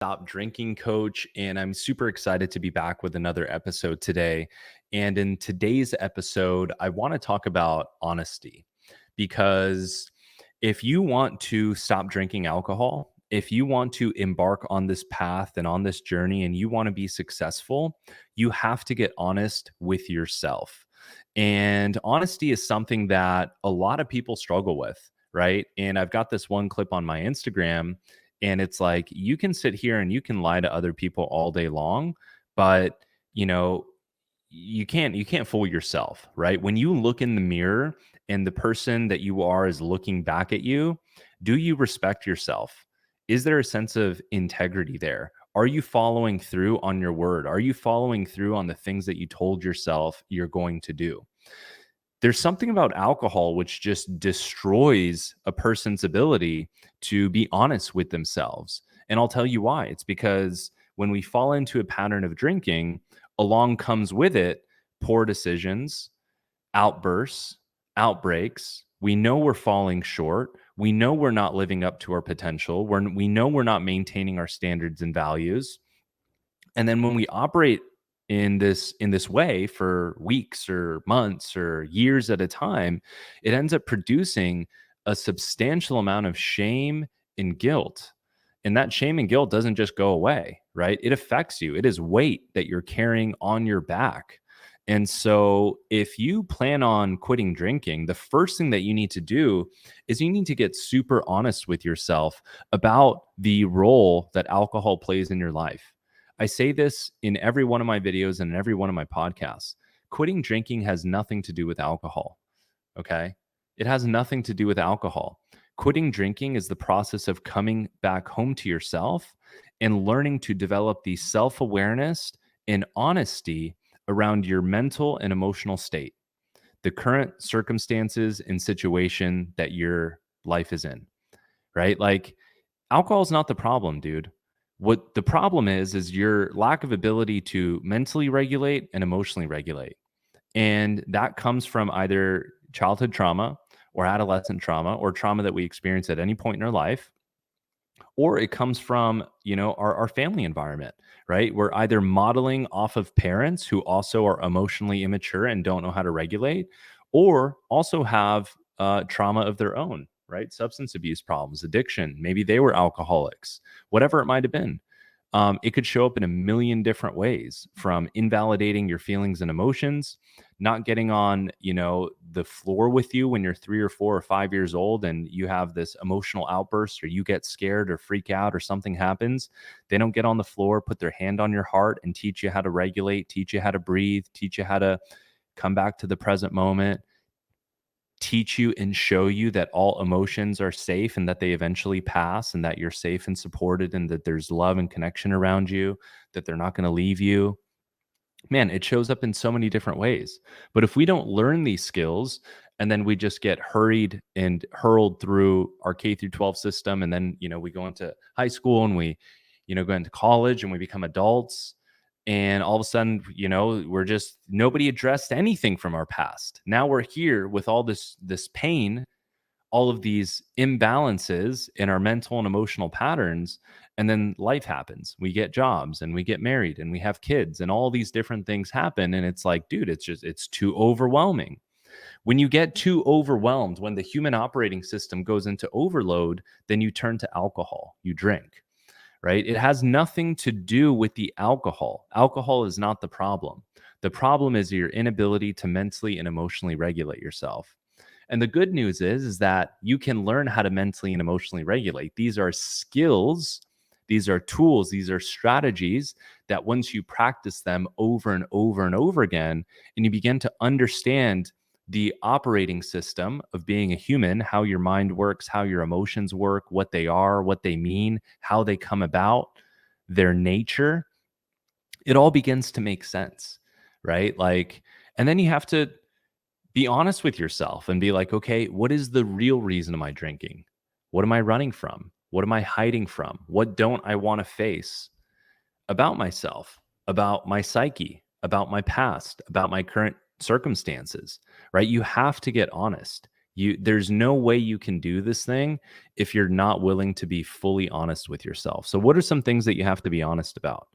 Stop Drinking coach, and I'm super excited to be back with another episode today. And in today's episode, I want to talk about honesty because if you want to stop drinking alcohol, if you want to embark on this path and on this journey and you want to be successful, you have to get honest with yourself. And honesty is something that a lot of people struggle with, right? And I've got this one clip on my Instagram, and it's like you can sit here and you can lie to other people all day long, but you know, you can't fool yourself, right? When you look in the mirror and the person that you are is looking back at you, do you respect yourself? Is there a sense of integrity there? Are you following through on your word? Are you following through on the things that you told yourself you're going to do? There's something about alcohol which just destroys a person's ability to be honest with themselves. And I'll tell you why. It's because when we fall into a pattern of drinking, along comes with it poor decisions, outbursts, outbreaks. We know we're falling short. We know we're not living up to our potential. We know we're not maintaining our standards and values. And then when we operate in this way for weeks or months or years at a time, it ends up producing a substantial amount of shame and guilt. And that shame and guilt doesn't just go away, right? It affects you. It is weight that you're carrying on your back. And so, if you plan on quitting drinking, the first thing that you need to do is you need to get super honest with yourself about the role that alcohol plays in your life. I say this in every one of my videos and in every one of my podcasts. Quitting drinking has nothing to do with alcohol. Okay. It has nothing to do with alcohol. Quitting drinking is the process of coming back home to yourself and learning to develop the self awareness and honesty around your mental and emotional state, the current circumstances and situation that your life is in, right? Like, alcohol is not the problem, dude. What the problem is your lack of ability to mentally regulate and emotionally regulate. And that comes from either childhood trauma or adolescent trauma or trauma that we experience at any point in our life, or it comes from, our family environment, right? We're either modeling off of parents who also are emotionally immature and don't know how to regulate, or also have trauma of their own, right? Substance abuse problems, addiction. Maybe they were alcoholics, whatever it might have been. It could show up in a million different ways, from invalidating your feelings and emotions, not getting on, the floor with you when you're 3 or 4 or 5 years old and you have this emotional outburst, or you get scared or freak out or something happens. They don't get on the floor, put their hand on your heart and teach you how to regulate, teach you how to breathe, teach you how to come back to the present moment, teach you and show you that all emotions are safe and that they eventually pass, and that you're safe and supported, and that there's love and connection around you, that they're not going to leave you. Man, it shows up in so many different ways. But if we don't learn these skills and then we just get hurried and hurled through our K through 12 system, and then, we go into high school and we, go into college and we become adults, and all of a sudden, we're just, nobody addressed anything from our past. Now we're here with all this pain, all of these imbalances in our mental and emotional patterns. And then life happens. We get jobs and we get married and we have kids and all these different things happen. And it's like, dude, it's too overwhelming. When you get too overwhelmed, when the human operating system goes into overload, then you turn to alcohol, you drink, right? It has nothing to do with the alcohol. Alcohol is not the problem. The problem is your inability to mentally and emotionally regulate yourself. And the good news is that you can learn how to mentally and emotionally regulate. These are skills, these are tools, these are strategies that once you practice them over and over and over again, and you begin to understand the operating system of being a human, how your mind works, how your emotions work, what they are, what they mean, how they come about, their nature, it all begins to make sense, right? Like, and then you have to be honest with yourself and be like, okay, what is the real reason of my drinking? What am I running from? What am I hiding from? What don't I want to face about myself, about my psyche, about my past, about my current circumstances, right? You have to get honest. There's no way you can do this thing if you're not willing to be fully honest with yourself. So what are some things that you have to be honest about?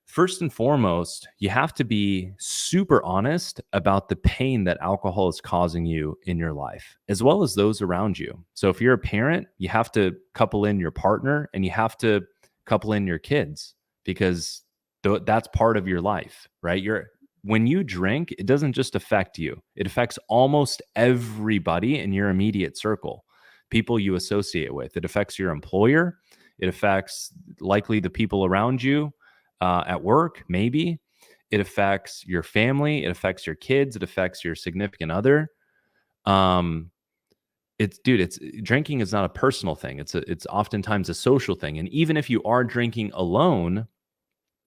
First and foremost, you have to be super honest about the pain that alcohol is causing you in your life, as well as those around you. So, if you're a parent, you have to couple in your partner and you have to couple in your kids because that's part of your life, right? When you drink, it doesn't just affect you, it affects almost everybody in your immediate circle, people you associate with. It affects your employer, it affects likely the people around you at work, maybe. It affects your family. It affects your kids. It affects your significant other. Um, it's drinking is not a personal thing. It's oftentimes a social thing. And even if you are drinking alone,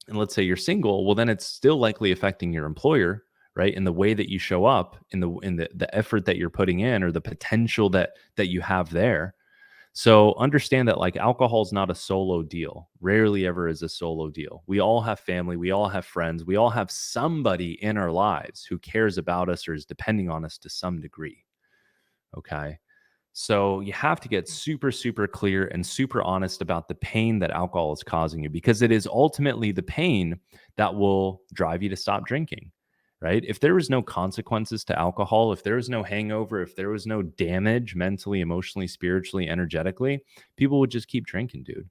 and let's say you're single, well, then it's still likely affecting your employer, right? In the way that you show up, in the effort that you're putting in, or the potential that you have there. So understand that like alcohol is not a solo deal. Rarely ever is a solo deal. We all have family, we all have friends, we all have somebody in our lives who cares about us or is depending on us to some degree. Okay. So you have to get super, super clear and super honest about the pain that alcohol is causing you, because it is ultimately the pain that will drive you to stop drinking, right? If there was no consequences to alcohol, if there was no hangover, if there was no damage mentally, emotionally, spiritually, energetically, people would just keep drinking, dude.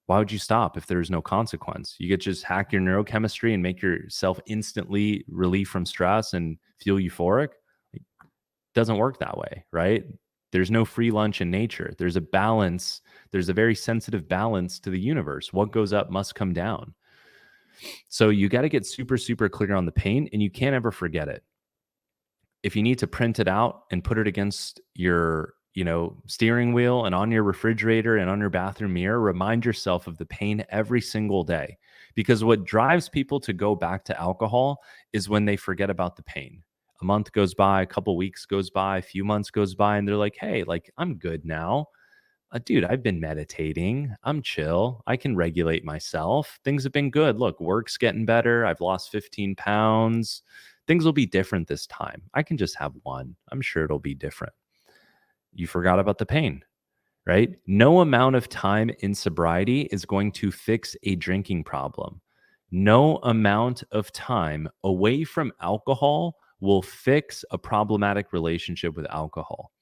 Why would you stop if there's no consequence? You could just hack your neurochemistry and make yourself instantly relieve from stress and feel euphoric. It doesn't work that way, right? There's no free lunch in nature. There's a balance. There's a very sensitive balance to the universe. What goes up must come down. So you got to get super, super clear on the pain, and you can't ever forget it. If you need to print it out and put it against your, steering wheel and on your refrigerator and on your bathroom mirror, remind yourself of the pain every single day. Because what drives people to go back to alcohol is when they forget about the pain. A month goes by, a couple weeks goes by, a few months goes by, and they're like, hey, like I'm good now. Dude, I've been meditating. I'm chill. I can regulate myself. Things have been good. Look, work's getting better. I've lost 15 pounds. Things will be different this time. I can just have one. I'm sure it'll be different. You forgot about the pain, right? No amount of time in sobriety is going to fix a drinking problem. No amount of time away from alcohol will fix a problematic relationship with alcohol.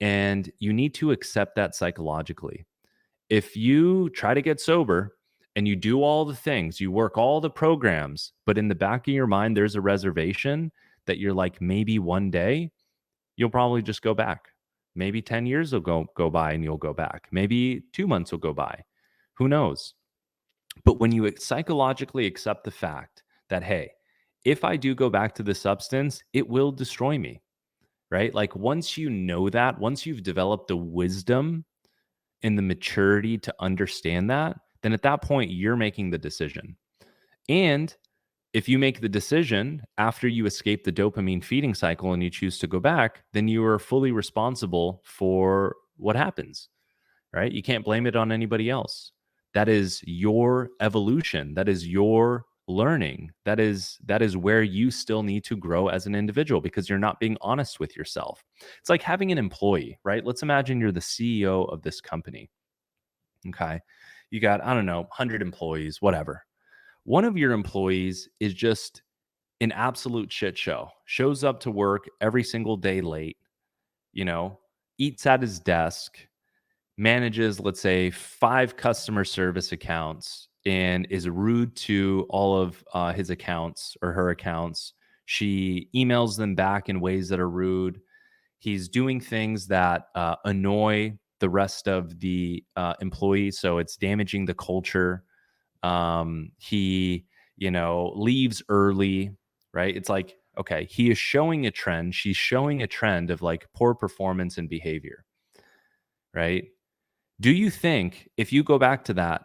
And you need to accept that psychologically. If you try to get sober and you do all the things, you work all the programs, but in the back of your mind, there's a reservation that you're like, maybe one day you'll probably just go back. Maybe 10 years will go by and you'll go back. Maybe 2 months will go by. Who knows? But when you psychologically accept the fact that, hey, if I do go back to the substance, it will destroy me, right? Like once you know that, once you've developed the wisdom and the maturity to understand that, then at that point, you're making the decision. And if you make the decision after you escape the dopamine feeding cycle and you choose to go back, then you are fully responsible for what happens, right? You can't blame it on anybody else. That is your evolution. That is your learning. That is where you still need to grow as an individual, because you're not being honest with yourself. It's like having an employee, right? Let's imagine you're the CEO of this company. Okay. You got, I don't know, 100 employees, whatever. One of your employees is just an absolute shit show, shows up to work every single day late, you know, eats at his desk, manages, let's say, 5 customer service accounts, and is rude to all of his accounts or her accounts. She emails them back in ways that are rude. He's doing things that annoy the rest of the employees, so it's damaging the culture. He, leaves early, right? It's like, okay, he is showing a trend. She's showing a trend of like poor performance and behavior, right? Do you think if you go back to that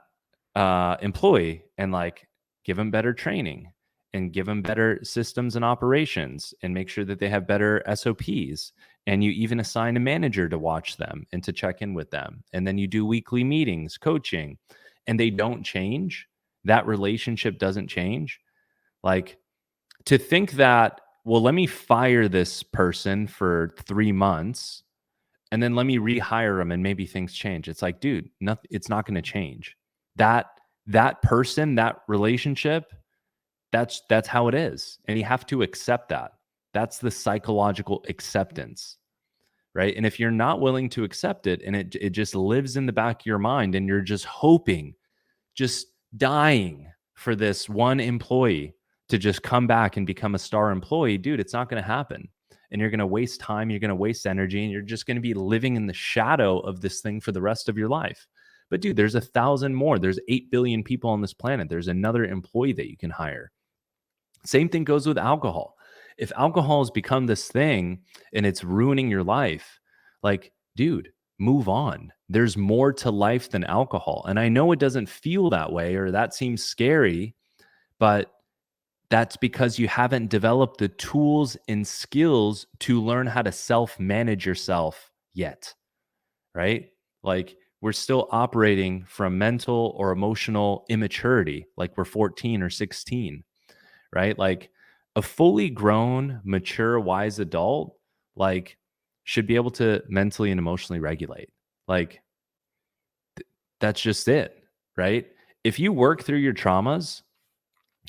employee and like give them better training and give them better systems and operations and make sure that they have better SOPs, and you even assign a manager to watch them and to check in with them, and then you do weekly meetings, coaching, and they don't change, that relationship doesn't change? Like, to think that well, let me fire this person for 3 months and then let me rehire them and maybe things change. It's like, dude, nothing, it's not going to change. That that person, that relationship, that's how it is. And you have to accept that. That's the psychological acceptance, right? And if you're not willing to accept it and it just lives in the back of your mind and you're just hoping, just dying for this one employee to just come back and become a star employee, dude, it's not going to happen. And you're going to waste time, you're going to waste energy, and you're just going to be living in the shadow of this thing for the rest of your life. But dude, there's 1,000 more. There's 8 billion people on this planet. There's another employee that you can hire. Same thing goes with alcohol. If alcohol has become this thing and it's ruining your life, like, dude, move on. There's more to life than alcohol. And I know it doesn't feel that way or that seems scary, but that's because you haven't developed the tools and skills to learn how to self-manage yourself yet, right? Like, we're still operating from mental or emotional immaturity, like we're 14 or 16, right? Like, a fully grown, mature, wise adult, like, should be able to mentally and emotionally regulate. Like, that's just it, right? If you work through your traumas,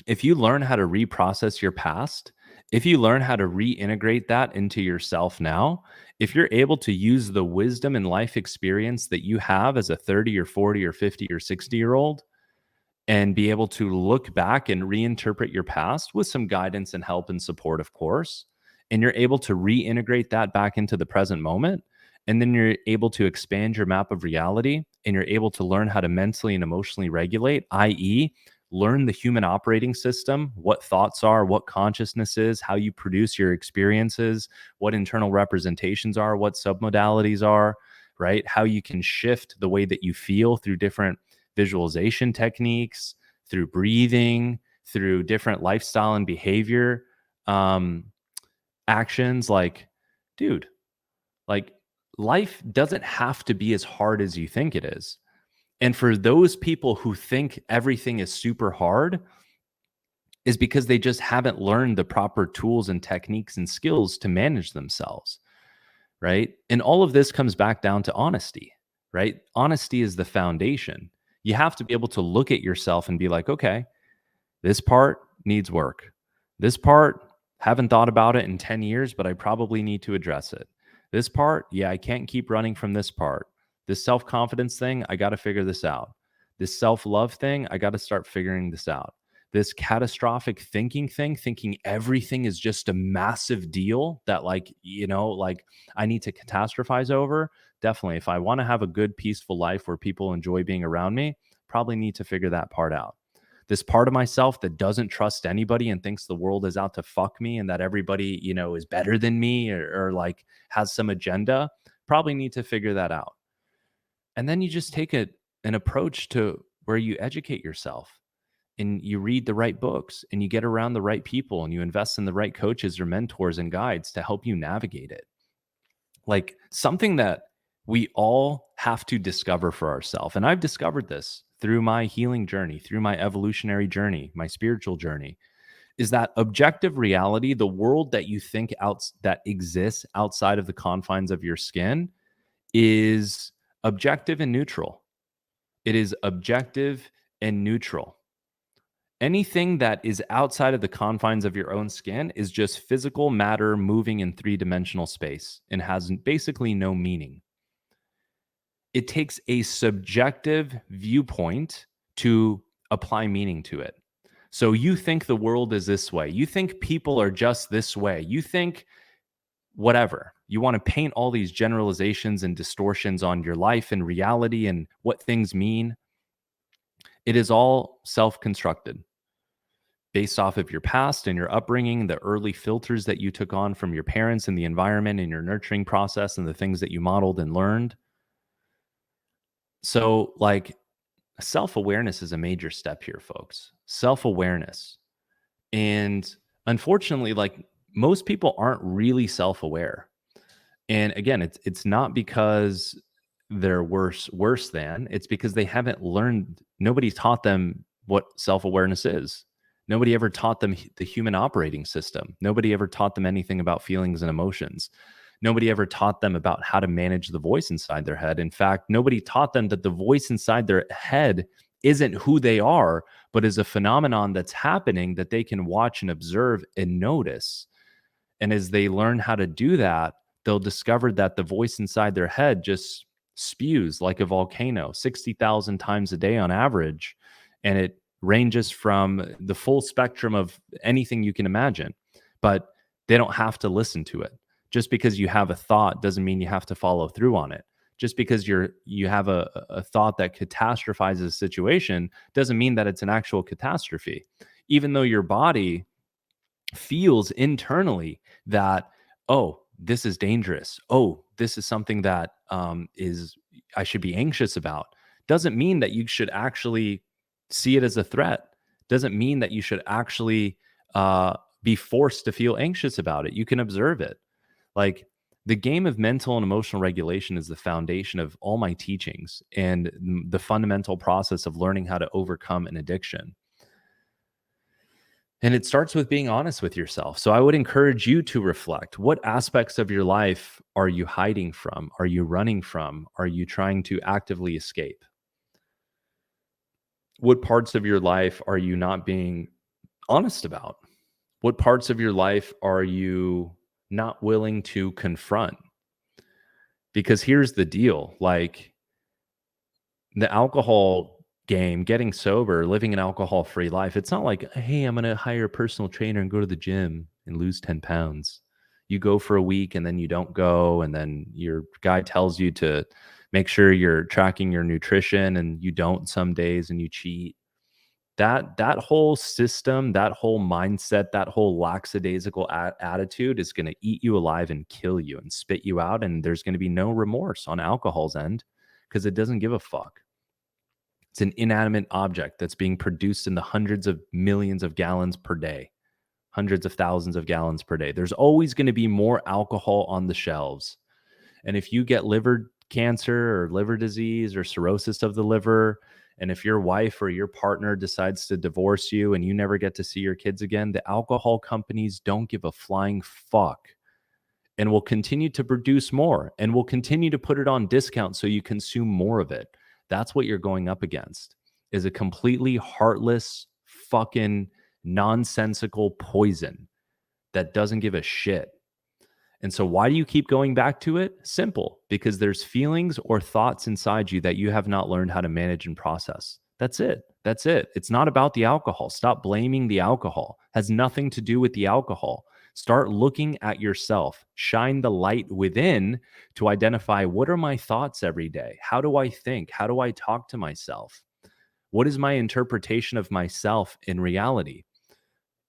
if you learn how to reprocess your past, if you learn how to reintegrate that into yourself now, if you're able to use the wisdom and life experience that you have as a 30 or 40 or 50 or 60-year-old and be able to look back and reinterpret your past with some guidance and help and support, of course, and you're able to reintegrate that back into the present moment, and then you're able to expand your map of reality and you're able to learn how to mentally and emotionally regulate, i.e., learn the human operating system, what thoughts are, what consciousness is, how you produce your experiences, what internal representations are, what submodalities are, right? How you can shift the way that you feel through different visualization techniques, through breathing, through different lifestyle and behavior actions. Like, dude, like, life doesn't have to be as hard as you think it is. And for those people who think everything is super hard, is because they just haven't learned the proper tools and techniques and skills to manage themselves, right? And all of this comes back down to honesty, right? Honesty is the foundation. You have to be able to look at yourself and be like, okay, this part needs work. This part, haven't thought about it in 10 years, but I probably need to address it. This part, yeah, I can't keep running from this part. This self-confidence thing, I got to figure this out. This self-love thing, I got to start figuring this out. This catastrophic thinking thing, thinking everything is just a massive deal that, like, like, I need to catastrophize over. Definitely, if I want to have a good, peaceful life where people enjoy being around me, probably need to figure that part out. This part of myself that doesn't trust anybody and thinks the world is out to fuck me and that everybody, is better than me, or like has some agenda, probably need to figure that out. And then you just take an approach to where you educate yourself and you read the right books and you get around the right people and you invest in the right coaches or mentors and guides to help you navigate it. Like, something that we all have to discover for ourselves. And I've discovered this through my healing journey, through my evolutionary journey, my spiritual journey, is that objective reality, the world that you think that exists outside of the confines of your skin, is objective and neutral. It is objective and neutral. Anything that is outside of the confines of your own skin is just physical matter moving in 3-dimensional space and has basically no meaning. It takes a subjective viewpoint to apply meaning to it. So you think the world is this way. You think people are just this way. You think whatever. You want to paint all these generalizations and distortions on your life and reality and what things mean. It is all self-constructed based off of your past and your upbringing, the early filters that you took on from your parents and the environment and your nurturing process and the things that you modeled and learned. So, like, self-awareness is a major step here, folks. Self-awareness. And unfortunately, like, most people aren't really self-aware. And again, it's not because they're worse than, it's because they haven't learned, nobody taught them what self-awareness is. Nobody ever taught them the human operating system. Nobody ever taught them anything about feelings and emotions. Nobody ever taught them about how to manage the voice inside their head. In fact, nobody taught them that the voice inside their head isn't who they are, but is a phenomenon that's happening that they can watch and observe and notice. And as they learn how to do that, they'll discover that the voice inside their head just spews like a volcano 60,000 times a day on average. And it ranges from the full spectrum of anything you can imagine, but they don't have to listen to it. Just because you have a thought doesn't mean you have to follow through on it. Just because you have a thought that catastrophizes a situation doesn't mean that it's an actual catastrophe. Even though your body feels internally that, oh, this is dangerous, oh, this is something that is I should be anxious about, doesn't mean that you should actually see it as a threat. Doesn't mean that you should actually be forced to feel anxious about it. You can observe it. Like, the game of mental and emotional regulation is the foundation of all my teachings and the fundamental process of learning how to overcome an addiction. And it starts with being honest with yourself. So I would encourage you to reflect. What aspects of your life are you hiding from? Are you running from? Are you trying to actively escape? What parts of your life are you not being honest about? What parts of your life are you not willing to confront? Because here's the deal, like, the alcohol game, getting sober, living an alcohol-free life, it's not like, "Hey, I'm gonna hire a personal trainer and go to the gym and lose 10 pounds." You go for a week and then you don't go, and then your guy tells you to make sure you're tracking your nutrition and you don't some days and you cheat. That whole system, that whole mindset, that whole lackadaisical attitude is gonna eat you alive and kill you and spit you out, and there's gonna be no remorse on alcohol's end because it doesn't give a fuck. It's an inanimate object that's being produced in the hundreds of millions of gallons per day, hundreds of thousands of gallons per day. There's always going to be more alcohol on the shelves. And if you get liver cancer or liver disease or cirrhosis of the liver, and if your wife or your partner decides to divorce you and you never get to see your kids again, the alcohol companies don't give a flying fuck and will continue to produce more and will continue to put it on discount so you consume more of it. That's what you're going up against, is a completely heartless, fucking nonsensical poison that doesn't give a shit. And so why do you keep going back to it? Simple, because there's feelings or thoughts inside you that you have not learned how to manage and process. That's it. That's it. It's not about the alcohol. Stop blaming the alcohol. It has nothing to do with the alcohol. Start looking at yourself. Shine the light within to identify, what are my thoughts every day? How do I think? How do I talk to myself? What is my interpretation of myself in reality?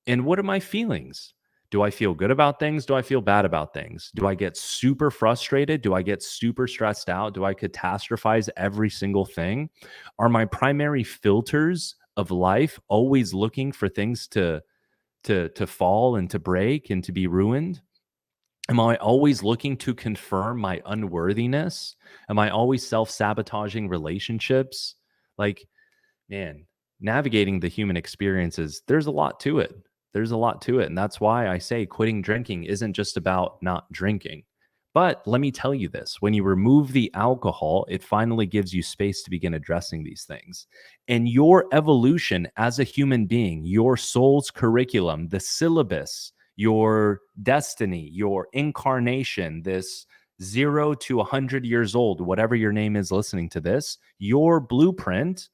And what are my feelings? Do I feel good about things? Do I feel bad about things? Do I get super frustrated? Do I get super stressed out? Do I catastrophize every single thing? Are my primary filters of life always looking for things to fall and to break and to be ruined? Am I always looking to confirm my unworthiness? Am I always self-sabotaging relationships? Like, man, navigating the human experiences, there's a lot to it. There's a lot to it. And that's why I say quitting drinking isn't just about not drinking. But let me tell you this, when you remove the alcohol, it finally gives you space to begin addressing these things. And your evolution as a human being, your soul's curriculum, the syllabus, your destiny, your incarnation, this 0 to 100 years old, whatever your name is listening to this, your blueprint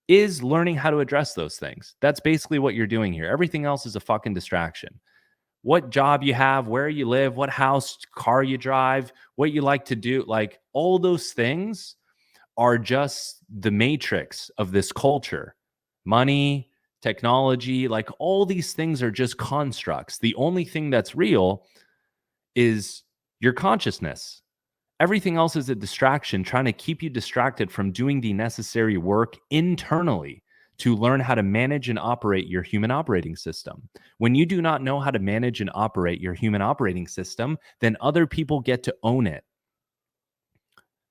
is learning how to address those things. That's basically what you're doing here. Everything else is a fucking distraction. What job you have, where you live, what house, car you drive, what you like to do, like, all those things are just the matrix of this culture. Money, technology, like, all these things are just constructs. The only thing that's real is your consciousness. Everything else is a distraction, trying to keep you distracted from doing the necessary work internally to learn how to manage and operate your human operating system. When you do not know how to manage and operate your human operating system, then other people get to own it.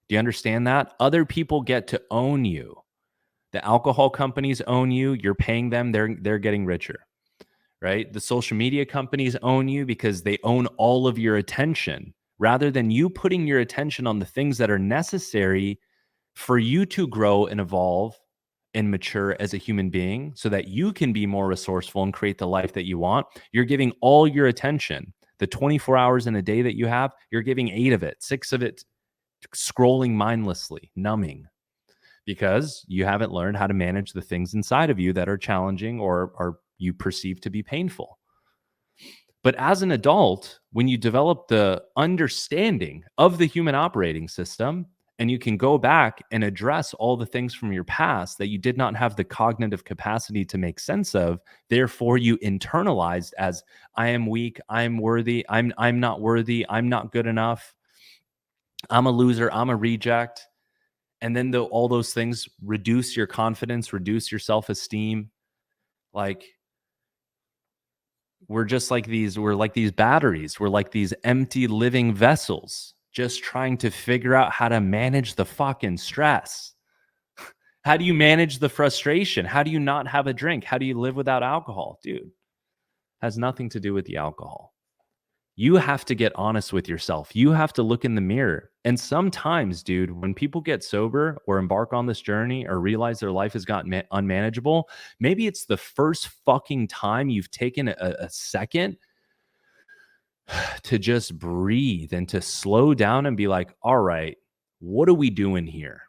Do you understand that? Other people get to own you. The alcohol companies own you. You're paying them. They're getting richer, right? The social media companies own you because they own all of your attention rather than you putting your attention on the things that are necessary for you to grow and evolve and mature as a human being so that you can be more resourceful and create the life that you want. You're giving all your attention. The 24 hours in a day that you have, you're giving 8 of it, 6 of it scrolling mindlessly, numbing, because you haven't learned how to manage the things inside of you that are challenging or are you perceive to be painful. But as an adult, when you develop the understanding of the human operating system, and you can go back and address all the things from your past that you did not have the cognitive capacity to make sense of, therefore you internalized as I am weak, I'm worthy, I'm not worthy, I'm not good enough, I'm a loser, I'm a reject. And then all those things reduce your confidence, reduce your self-esteem. Like we're like these batteries. We're like these empty living vessels, just trying to figure out how to manage the fucking stress. How do you manage the frustration? How do you not have a drink? How do you live without alcohol? Dude, has nothing to do with the alcohol. You have to get honest with yourself. You have to look in the mirror. And sometimes, dude, when people get sober or embark on this journey or realize their life has gotten unmanageable, maybe it's the first fucking time you've taken a second to just breathe and to slow down and be like, all right, what are we doing here?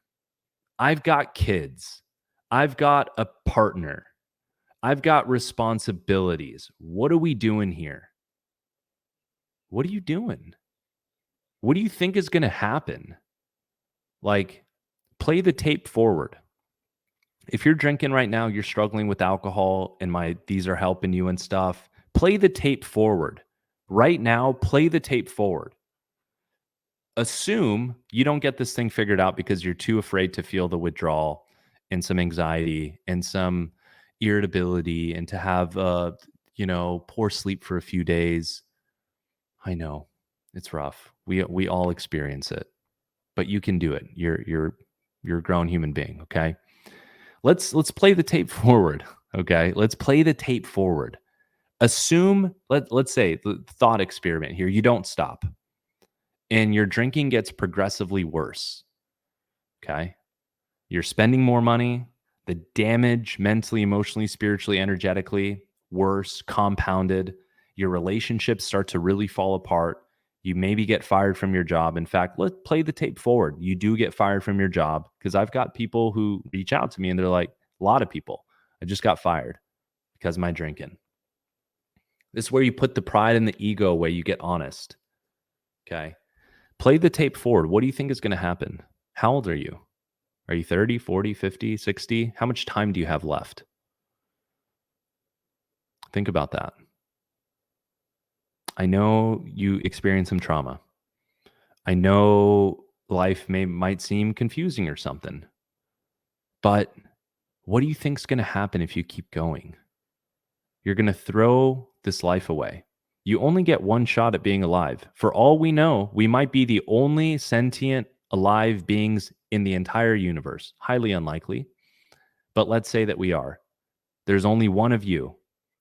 I've got kids. I've got a partner. I've got responsibilities. What are we doing here? What are you doing? What do you think is going to happen? Like, play the tape forward. If you're drinking right now, you're struggling with alcohol and these are helping you and stuff, play the tape forward. Right now, play the tape forward. Assume you don't get this thing figured out because you're too afraid to feel the withdrawal and some anxiety and some irritability and to have poor sleep for a few days. I know it's rough. We all experience it, but you can do it. You're a grown human being. Okay. Let's play the tape forward. Okay. Let's play the tape forward. Assume, let's say the thought experiment here. You don't stop and your drinking gets progressively worse. Okay. You're spending more money. The damage mentally, emotionally, spiritually, energetically, worse, compounded. Your relationships start to really fall apart. You maybe get fired from your job. In fact, let's play the tape forward. You do get fired from your job because I've got people who reach out to me and they're like, a lot of people, I just got fired because of my drinking. This is where you put the pride and the ego away. You get honest. Okay. Play the tape forward. What do you think is going to happen? How old are you? Are you 30, 40, 50, 60? How much time do you have left? Think about that. I know you experience some trauma. I know life might seem confusing or something. But what do you think is going to happen if you keep going? You're going to throw this life away. You only get one shot at being alive. For all we know, we might be the only sentient alive beings in the entire universe. Highly unlikely. But let's say that we are. There's only one of you.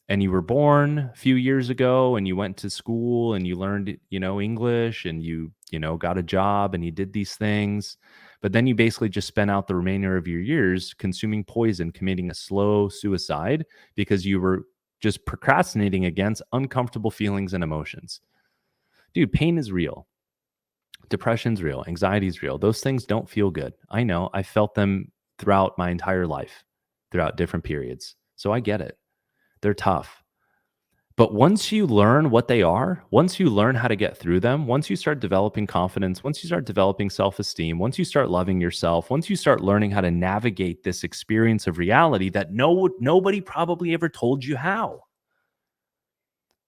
And you were born a few years ago and you went to school and you learned, English and you got a job and you did these things. But then you basically just spent out the remainder of your years consuming poison, committing a slow suicide because you were just procrastinating against uncomfortable feelings and emotions. Dude, pain is real. Depression's real. Anxiety is real. Those things don't feel good. I know. I felt them throughout my entire life, throughout different periods. So I get it. They're tough. But once you learn what they are, once you learn how to get through them, once you start developing confidence, once you start developing self-esteem, once you start loving yourself, once you start learning how to navigate this experience of reality that nobody probably ever told you how.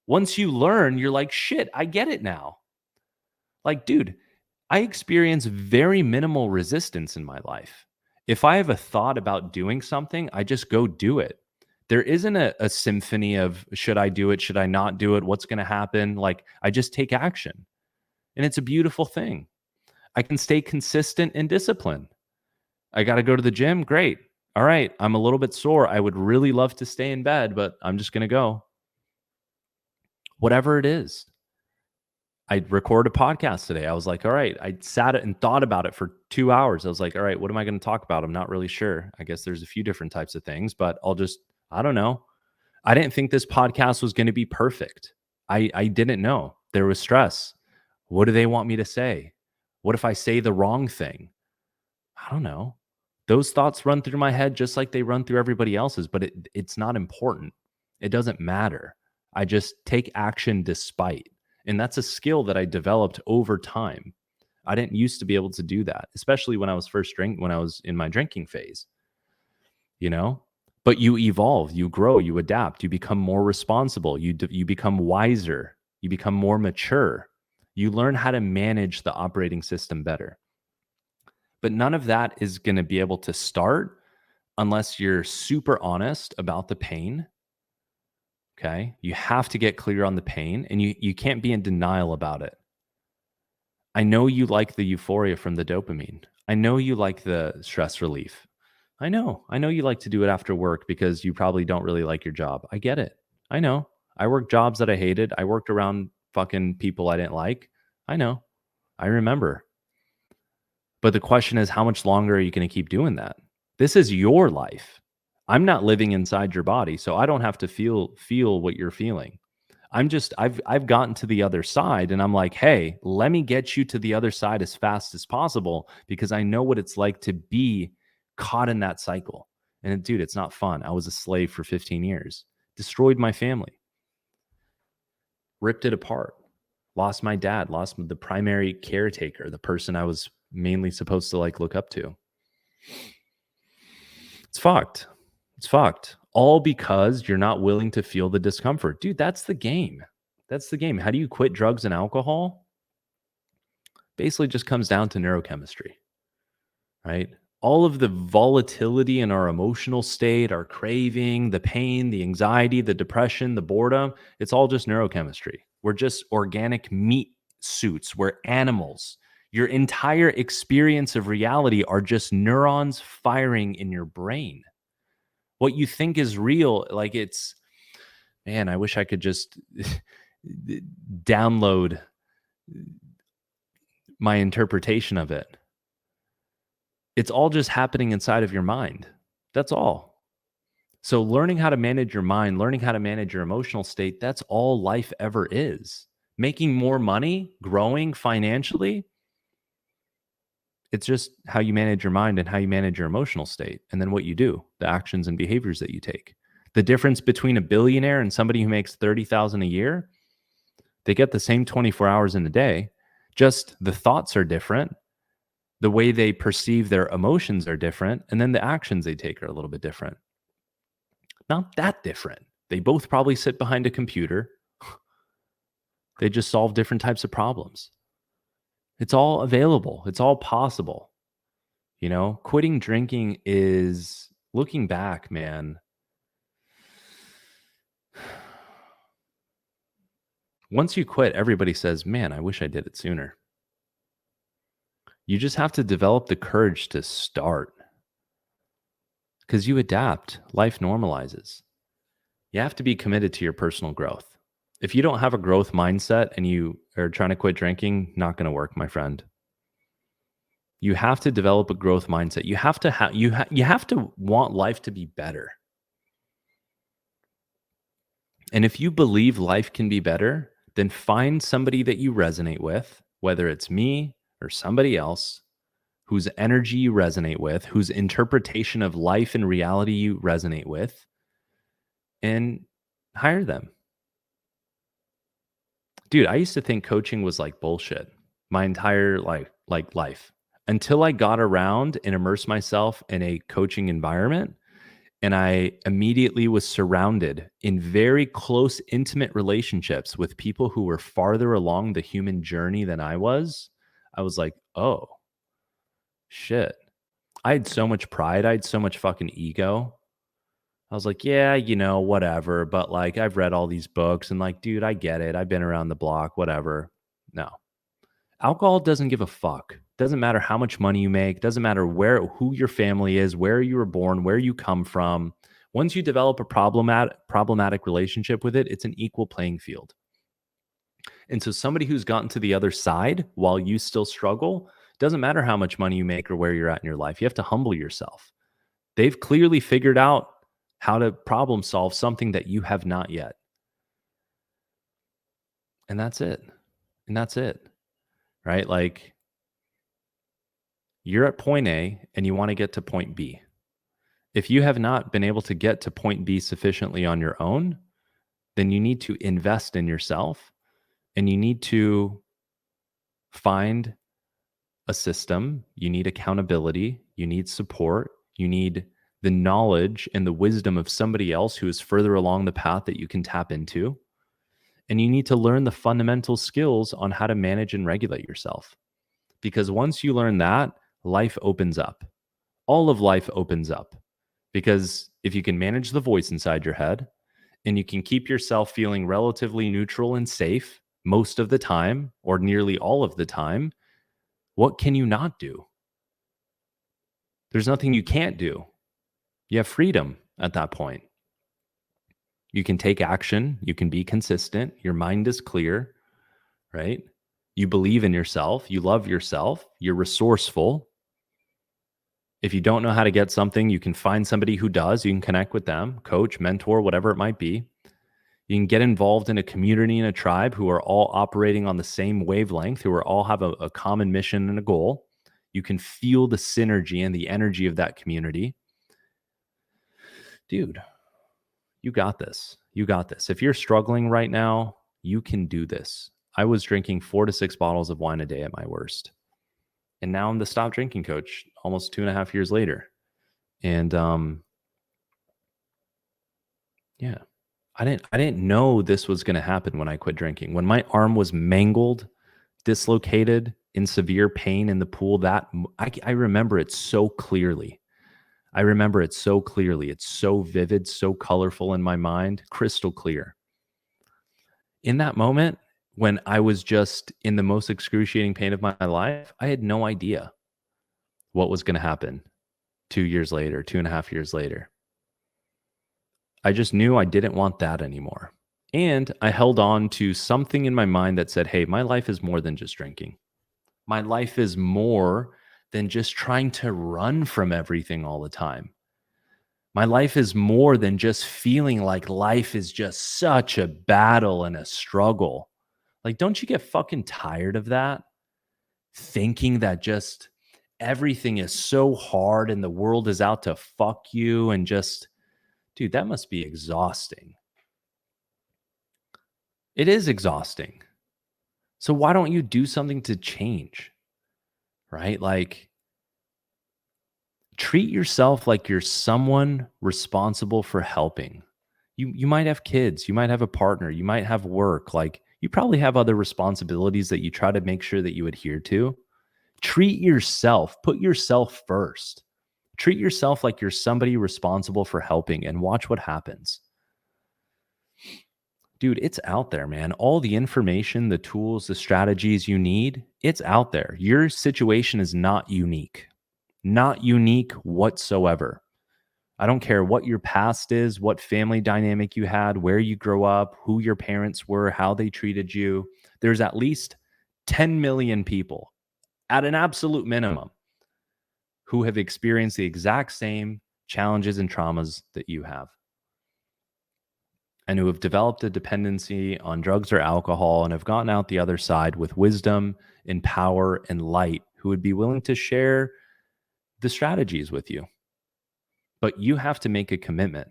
Once you learn, you're like, shit, I get it now. Like, dude, I experience very minimal resistance in my life. If I have a thought about doing something, I just go do it. There isn't a symphony of should I do it? Should I not do it? What's going to happen? Like, I just take action. And it's a beautiful thing. I can stay consistent and disciplined. I got to go to the gym. Great. All right, I'm a little bit sore. I would really love to stay in bed, but I'm just going to go. Whatever it is. I record a podcast today. I was like, all right. I sat and thought about it for 2 hours. I was like, all right, what am I going to talk about? I'm not really sure. I guess there's a few different types of things, but I don't know. I didn't think this podcast was going to be perfect. I didn't know. There was stress. What do they want me to say? What if I say the wrong thing? I don't know. Those thoughts run through my head just like they run through everybody else's, but it's not important. It doesn't matter. I just take action despite. And that's a skill that I developed over time. I didn't used to be able to do that, especially when I was when I was in my drinking phase, you know? But you evolve, you grow, you adapt, you become more responsible, you become wiser, you become more mature. You learn how to manage the operating system better. But none of that is going to be able to start unless you're super honest about the pain. Okay. You have to get clear on the pain and you can't be in denial about it. I know you like the euphoria from the dopamine. I know you like the stress relief. I know you like to do it after work because you probably don't really like your job. I get it. I know. I worked jobs that I hated. I worked around fucking people I didn't like. I know. I remember. But the question is, how much longer are you going to keep doing that? This is your life. I'm not living inside your body, so I don't have to feel what you're feeling. I've gotten to the other side and I'm like, "Hey, let me get you to the other side as fast as possible because I know what it's like to be caught in that cycle." And dude, it's not fun. I was a slave for 15 years. Destroyed my family. Ripped it apart. Lost my dad, lost the primary caretaker, the person I was mainly supposed to like look up to. It's fucked. It's fucked. All because you're not willing to feel the discomfort. Dude, that's the game. That's the game. How do you quit drugs and alcohol? Basically just comes down to neurochemistry, right? All of the volatility in our emotional state, our craving, the pain, the anxiety, the depression, the boredom, it's all just neurochemistry. We're just organic meat suits. We're animals. Your entire experience of reality are just neurons firing in your brain. What you think is real, like it's, man, I wish I could just download my interpretation of it. It's all just happening inside of your mind. That's all. So learning how to manage your mind, learning how to manage your emotional state, that's all life ever is. Making more money, growing financially, it's just how you manage your mind and how you manage your emotional state. And then what you do, the actions and behaviors that you take. The difference between a billionaire and somebody who makes 30,000 a year, they get the same 24 hours in a day, just the thoughts are different. The way they perceive their emotions are different, and then the actions they take are a little bit different. Not that different. They both probably sit behind a computer. They just solve different types of problems. It's all available. It's all possible. You know, quitting drinking is, looking back, man. Once you quit, everybody says, "Man, I wish I did it sooner." You just have to develop the courage to start because you adapt. Life normalizes. You have to be committed to your personal growth. If you don't have a growth mindset and you are trying to quit drinking, not going to work, my friend. You have to develop a growth mindset. You have to you have to want life to be better. And if you believe life can be better, then find somebody that you resonate with, whether it's me or somebody else, whose energy you resonate with, whose interpretation of life and reality you resonate with, and hire them. Dude, I used to think coaching was like bullshit my entire life until I got around and immersed myself in a coaching environment. And I immediately was surrounded in very close, intimate relationships with people who were farther along the human journey than I was. I was like, oh, shit. I had so much pride. I had so much fucking ego. I was like, yeah, you know, whatever. But like, I've read all these books and like, dude, I get it. I've been around the block, whatever. No, alcohol doesn't give a fuck. Doesn't matter how much money you make, doesn't matter who your family is, where you were born, where you come from. Once you develop a problematic relationship with it, it's an equal playing field. And so somebody who's gotten to the other side while you still struggle, doesn't matter how much money you make or where you're at in your life. You have to humble yourself. They've clearly figured out how to problem solve something that you have not yet. And that's it. And that's it. Right? Like, you're at point A and you want to get to point B. If you have not been able to get to point B sufficiently on your own, then you need to invest in yourself and you need to find a system. You need accountability. You need support. You need the knowledge and the wisdom of somebody else who is further along the path that you can tap into. And you need to learn the fundamental skills on how to manage and regulate yourself. Because once you learn that, life opens up. All of life opens up. Because if you can manage the voice inside your head and you can keep yourself feeling relatively neutral and safe most of the time or nearly all of the time, what can you not do? There's nothing you can't do. You have freedom at that point. You can take action. You can be consistent. Your mind is clear, right? You believe in yourself. You love yourself. You're resourceful. If you don't know how to get something, you can find somebody who does. You can connect with them, coach, mentor, whatever it might be. You can get involved in a community and a tribe who are all operating on the same wavelength, who are all have a common mission and a goal. You can feel the synergy and the energy of that community. Dude, you got this. You got this. If you're struggling right now, you can do this. I was drinking 4 to 6 bottles of wine a day at my worst. And now I'm the stop drinking coach almost 2.5 years later. And yeah, I didn't know this was going to happen when I quit drinking. When my arm was mangled, dislocated, in severe pain in the pool, I remember it so clearly. I remember it so clearly. It's so vivid, so colorful in my mind, crystal clear. In that moment, when I was just in the most excruciating pain of my life, I had no idea what was going to happen 2 years later, 2.5 years later. I just knew I didn't want that anymore. And I held on to something in my mind that said, hey, my life is more than just drinking. My life is more than just trying to run from everything all the time. My life is more than just feeling like life is just such a battle and a struggle. Like, don't you get fucking tired of that? Thinking that just everything is so hard and the world is out to fuck you and just, dude, that must be exhausting. It is exhausting. So why don't you do something to change? Right? Like, treat yourself like you're someone responsible for helping. You might have kids, you might have a partner, you might have work, like you probably have other responsibilities that you try to make sure that you adhere to. Treat yourself, put yourself first. Treat yourself like you're somebody responsible for helping and watch what happens. Dude, it's out there, man. All the information, the tools, the strategies you need, it's out there. Your situation is not unique. Not unique whatsoever. I don't care what your past is, what family dynamic you had, where you grew up, who your parents were, how they treated you. There's at least 10 million people at an absolute minimum who have experienced the exact same challenges and traumas that you have, and who have developed a dependency on drugs or alcohol and have gotten out the other side with wisdom and power and light, who would be willing to share the strategies with you. But you have to make a commitment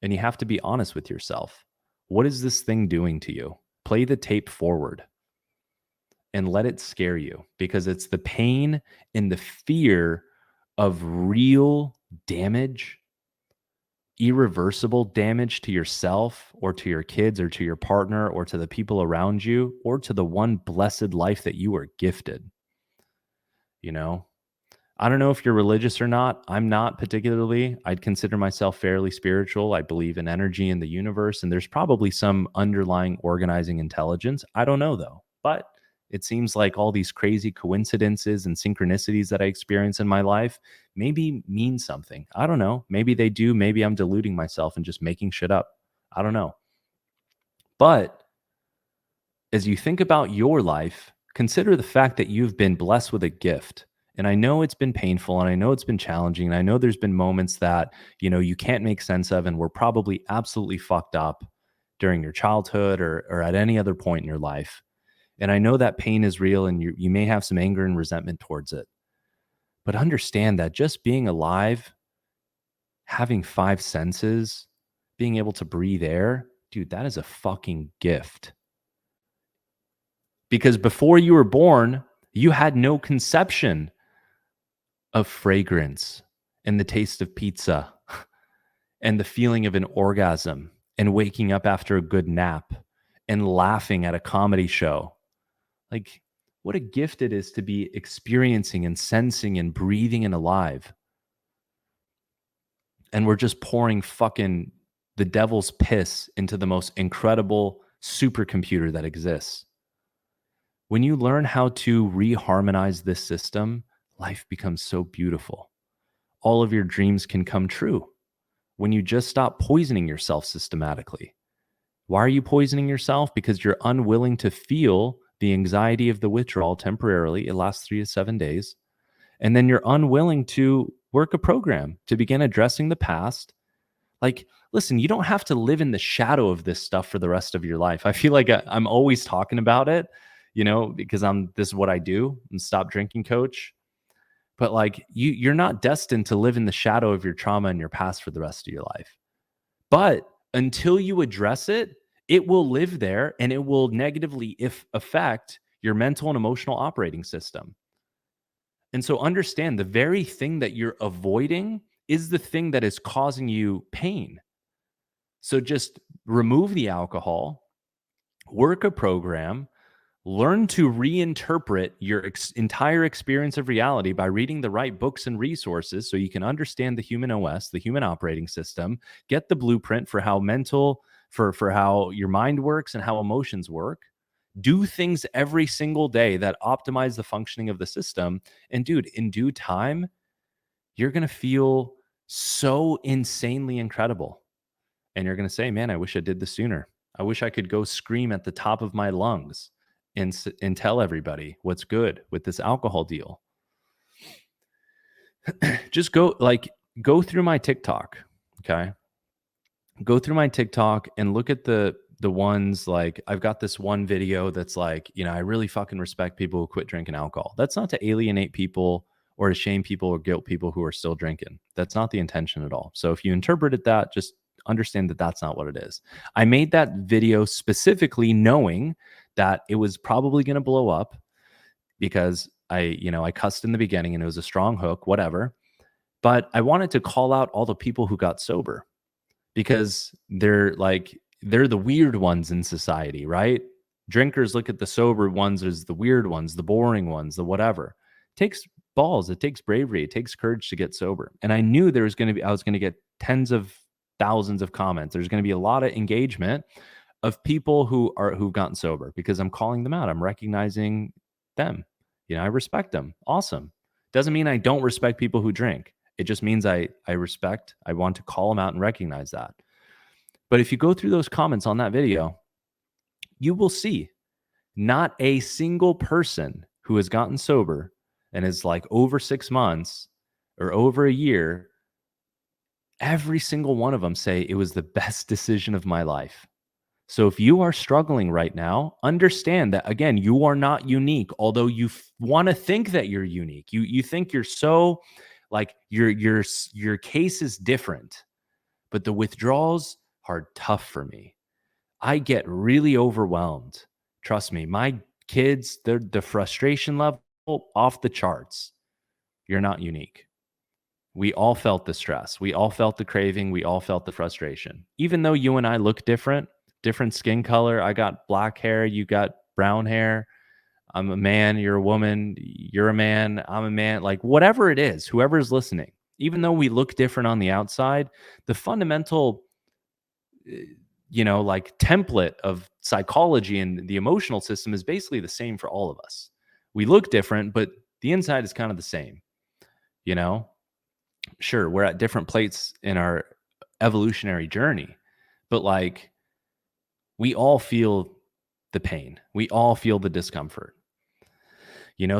and you have to be honest with yourself. What is this thing doing to you? Play the tape forward and let it scare you, because it's the pain and the fear of real damage, irreversible damage to yourself or to your kids or to your partner or to the people around you or to the one blessed life that you were gifted. You know, I don't know if you're religious or not. I'm not particularly. I'd consider myself fairly spiritual. I believe in energy in the universe, and there's probably some underlying organizing intelligence. I don't know, though. But It seems like all these crazy coincidences and synchronicities that I experience in my life maybe mean something. I don't know. Maybe they do. Maybe I'm deluding myself and just making shit up. I don't know. But as you think about your life, consider the fact that you've been blessed with a gift. And I know it's been painful and I know it's been challenging. And I know there's been moments that, you can't make sense of and were probably absolutely fucked up during your childhood or at any other point in your life. And I know that pain is real and you may have some anger and resentment towards it. But understand that just being alive, having five senses, being able to breathe air, dude, that is a fucking gift. Because before you were born, you had no conception of fragrance and the taste of pizza and the feeling of an orgasm and waking up after a good nap and laughing at a comedy show. Like, what a gift it is to be experiencing and sensing and breathing and alive. And we're just pouring fucking the devil's piss into the most incredible supercomputer that exists. When you learn how to reharmonize this system, life becomes so beautiful. All of your dreams can come true when you just stop poisoning yourself systematically. Why are you poisoning yourself? Because you're unwilling to feel the anxiety of the withdrawal temporarily. It lasts 3 to 7 days. And then you're unwilling to work a program to begin addressing the past. Like, listen, you don't have to live in the shadow of this stuff for the rest of your life. I feel like I'm always talking about it, because this is what I do. I'm a stop drinking coach. But like you're not destined to live in the shadow of your trauma and your past for the rest of your life. But until you address it, it will live there and it will negatively affect your mental and emotional operating system. And so understand the very thing that you're avoiding is the thing that is causing you pain. So just remove the alcohol, work a program, learn to reinterpret your entire experience of reality by reading the right books and resources so you can understand the human OS, the human operating system, get the blueprint for how for how your mind works and how emotions work. Do things every single day that optimize the functioning of the system. And dude, in due time, you're going to feel so insanely incredible. And you're going to say, man, I wish I did this sooner. I wish I could go scream at the top of my lungs and tell everybody what's good with this alcohol deal. Just go through my TikTok. Okay. Go through my TikTok and look at the ones, like I've got this one video that's like, I really fucking respect people who quit drinking alcohol. That's not to alienate people or to shame people or guilt people who are still drinking. That's not the intention at all. So if you interpreted that, just understand that that's not what it is. I made that video specifically knowing that it was probably going to blow up because I cussed in the beginning and it was a strong hook, whatever. But I wanted to call out all the people who got sober because they're the weird ones in society, right? Drinkers look at the sober ones as the weird ones, the boring ones, the whatever. It takes balls, it takes bravery, it takes courage to get sober. And I knew I was going to get tens of thousands of comments. There's going to be a lot of engagement of people who've gotten sober because I'm calling them out. I'm recognizing them. I respect them. Awesome. Doesn't mean I don't respect people who drink. It just means I want to call them out and recognize that. But if you go through those comments on that video, you will see not a single person who has gotten sober and is like over 6 months or over a year, every single one of them say it was the best decision of my life. So if you are struggling right now, understand that, again, you are not unique, although you want to think that you're unique. You think you're so like your case is different, but the withdrawals are tough for me. I get really overwhelmed. Trust me, my kids, the frustration level off the charts. You're not unique. We all felt the stress. We all felt the craving. We all felt the frustration. Even though you and I look different skin color. I got black hair. You got brown hair. I'm a man. You're a woman. You're a man. I'm a man. Like whatever it is, whoever is listening, even though we look different on the outside, the fundamental like template of psychology and the emotional system is basically the same for all of us. We look different, but the inside is kind of the same, you know? Sure, we're at different plates in our evolutionary journey, but like we all feel the pain. We all feel the discomfort.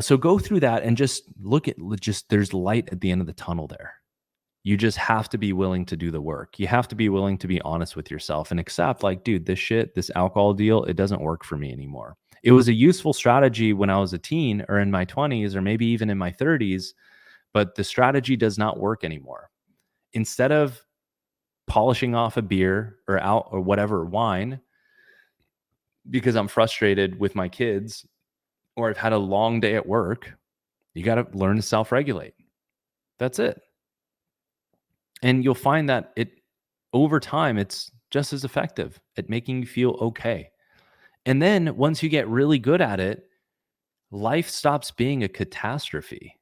So go through that and just look at just there's light at the end of the tunnel there. You just have to be willing to do the work. You have to be willing to be honest with yourself and accept, like, dude, this alcohol deal, it doesn't work for me anymore. It was a useful strategy when I was a teen or in my 20s or maybe even in my 30s, but the strategy does not work anymore. Instead of polishing off a beer or whatever wine because I'm frustrated with my kids or I've had a long day at work, you got to learn to self-regulate. That's it. And you'll find that over time, it's just as effective at making you feel okay. And then once you get really good at it, life stops being a catastrophe.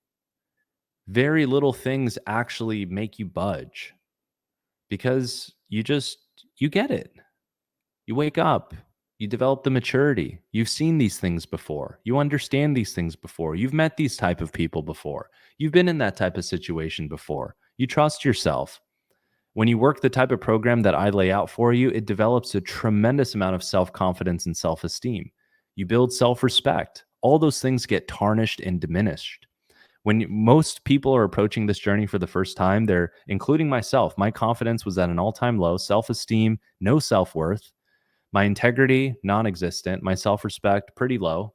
Very little things actually make you budge because you get it. You wake up, you develop the maturity. You've seen these things before. You understand these things before. You've met these type of people before. You've been in that type of situation before. You trust yourself. When you work the type of program that I lay out for you, it develops a tremendous amount of self-confidence and self-esteem. You build self-respect. All those things get tarnished and diminished. When most people are approaching this journey for the first time, they're including myself. My confidence was at an all-time low, self-esteem, no self-worth, my integrity, non-existent, my self-respect, pretty low.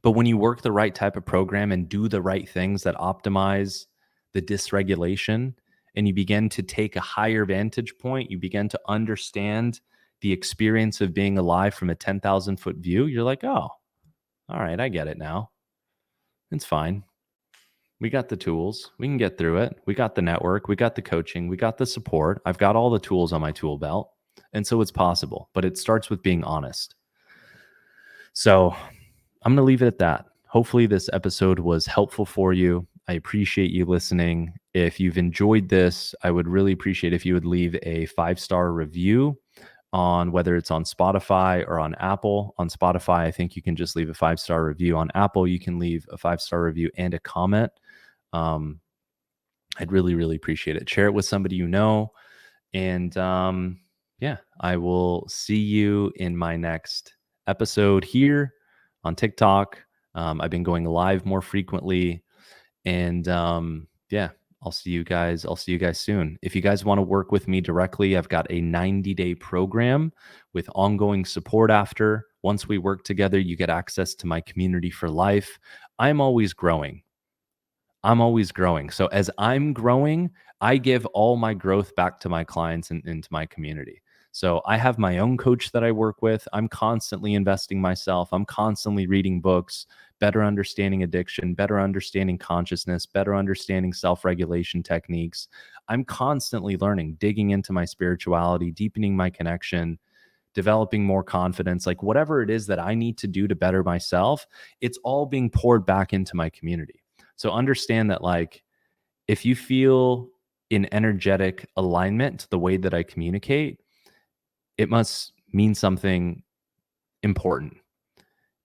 But when you work the right type of program and do the right things that optimize the dysregulation, and you begin to take a higher vantage point, you begin to understand the experience of being alive from a 10,000 foot view, you're like, oh, all right, I get it now. It's fine. We got the tools. We can get through it. We got the network. We got the coaching. We got the support. I've got all the tools on my tool belt. And so it's possible, but it starts with being honest. So I'm going to leave it at that. Hopefully this episode was helpful for you. I appreciate you listening. If you've enjoyed this, I would really appreciate if you would leave a 5-star review on whether it's on Spotify or on Apple. On Spotify, I think you can just leave a 5-star review. On Apple, you can leave a 5-star review and a comment. I'd really, really appreciate it. Share it with somebody you know. And yeah, I will see you in my next episode here on TikTok. I've been going live more frequently. And yeah, I'll see you guys soon. If you guys want to work with me directly, I've got a 90-day program with ongoing support after. Once we work together, you get access to my community for life. I'm always growing. So as I'm growing, I give all my growth back to my clients and into my community. So I have my own coach that I work with. I'm constantly investing myself. I'm constantly reading books, better understanding addiction, better understanding consciousness, better understanding self-regulation techniques. I'm constantly learning, digging into my spirituality, deepening my connection, developing more confidence, like whatever it is that I need to do to better myself, it's all being poured back into my community. So understand that, like, if you feel in energetic alignment to the way that I communicate, it must mean something important,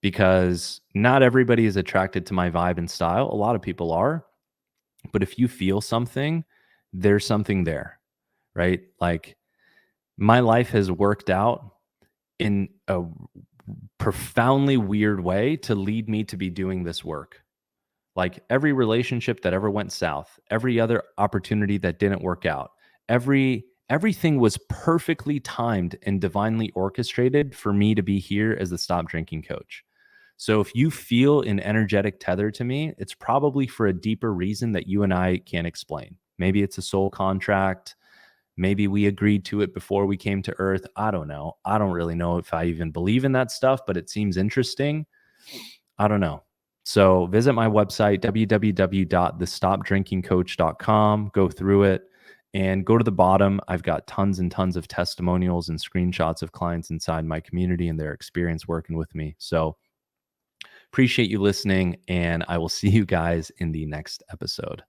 because not everybody is attracted to my vibe and style. A lot of people are, but if you feel something, there's something there, right? Like, my life has worked out in a profoundly weird way to lead me to be doing this work. Like, every relationship that ever went south, every other opportunity that didn't work out, everything was perfectly timed and divinely orchestrated for me to be here as the Stop Drinking coach. So if you feel an energetic tether to me, it's probably for a deeper reason that you and I can't explain. Maybe it's a soul contract. Maybe we agreed to it before we came to Earth. I don't know. I don't really know if I even believe in that stuff, but it seems interesting. I don't know. So visit my website, www.thestopdrinkingcoach.com. Go through it and go to the bottom. I've got tons and tons of testimonials and screenshots of clients inside my community and their experience working with me. So appreciate you listening, and I will see you guys in the next episode.